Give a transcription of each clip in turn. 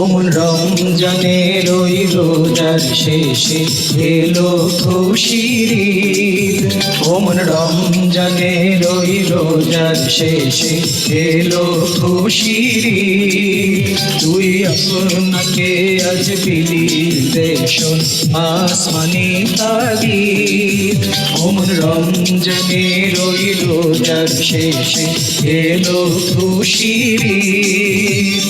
ওমন রমজানের ওই রোজার শেষে এলো খুশির ঈদ। ওমন রমজানের ওই রোজার শেষে এলো খুশির ঈদ। তুই আপনাকে আজ বিলি দে শোন আসমানি তাগিদ। ওমন রমজানের ওই রোজার শেষে এলো খুশির ঈদ।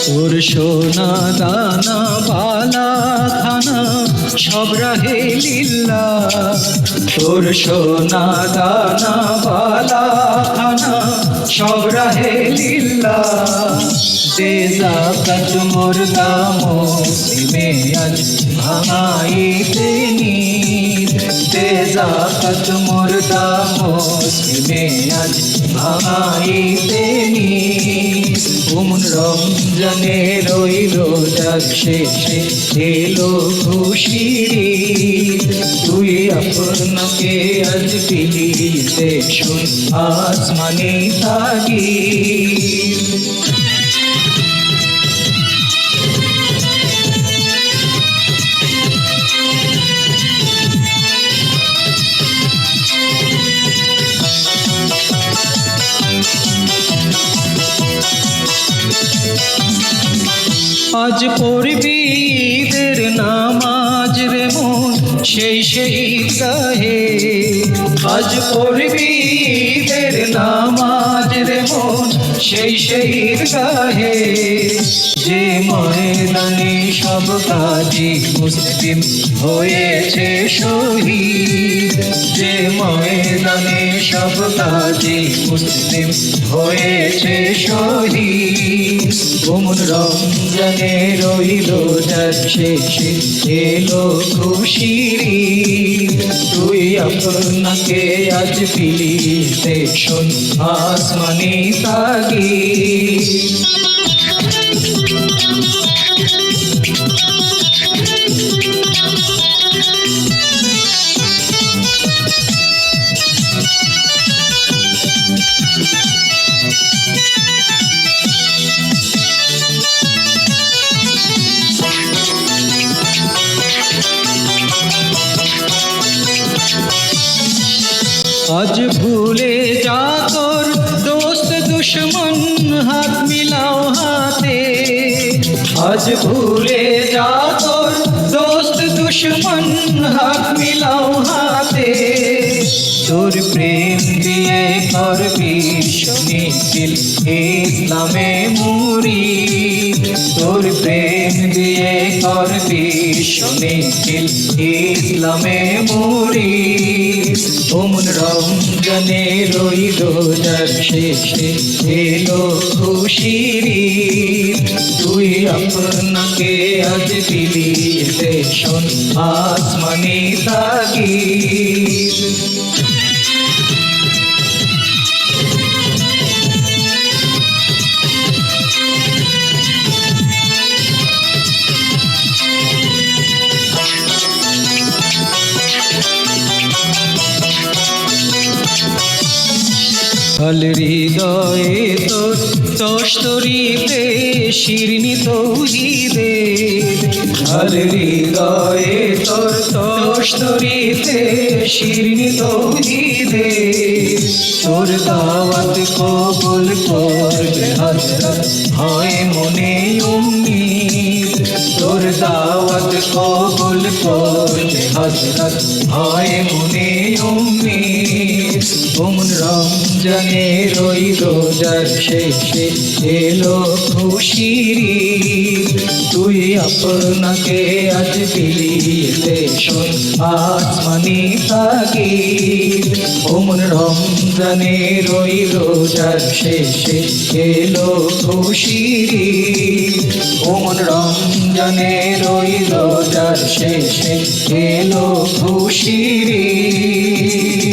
তোর সোনা দানা বালা খানা সব রাহে লিল্লাহ। তোর সোনা দানা বালা খানা সব রাহে লিল্লাহ। দে যাকাত মুর্দা মুসলিমে আজ ভাঙাইতে নিদ। দে যাকাত মুর্দা মুসলিমে আজ ভাঙাইতে নিদ। ওমন রমজানের ওই রোজার শেষে এলো খুশির ঈদ। তুই আপনাকে আজ বিলি দে শোন আসমানি তাগিদ। আজ পড়বি ঈদের নামাজ রে মন সেই ঈদগাহে। আজ পড়বি ঈদের নামাজ রে মন সেই ঈদগাহে। যে ময়দানে সব গাজী মুসলিম হয়েছে শহীদ। যে ময়দানে সব গাজী মুসলিম হয়েছে শহীদ। ওমন রমজানের ওই রোজার শেষে এলো খুশির ঈদ। তুই আপনাকে আজ বিলি দে শোন আসমানি তাগিদ। আজ ভুলে যা তোর দোস্ত দুশ্মন হাত মিলাও হাতে। আজ ভুলে যা তোর দোস্ত দুশ্মন হাত মিলাও হাতে। তোর প্রেম দিয়ে করবি মিছিল ইসলামে মুরিদ। তোর প্রেম দিয়ে করবি মিছিল ইসলামে মুরিদ। ওমন রমজানের ওই রোজার শেষে এলো খুশির ঈদ। তুই আপনাকে আজ বিলি দে শোন আসমানি তাগিদ। হল হৃদয়ে তোর তস্তরিতে শিরনি তৌহিদের। হল হৃদয়ে তোর তস্তরিতে শিরনি তৌহিদের। তোর দাওয়াত কবুল করবে হযরত হয় মনে উম্মিদ। তোর দাওয়াত কবুল করবে হযরত হয় মনে উম্মিদ। ওমন রমজানের ওই রোজার শেষে এলো খুশির ঈদ। তুই আপনাকে আজ বিলি দে শোন আসমানি তাগিদ। ওমন রমজানের ওই রোজার শেষে এলো খুশির ঈদ। ওমন রমজানের রইল তার শেষে এলো খুশির ঈদ।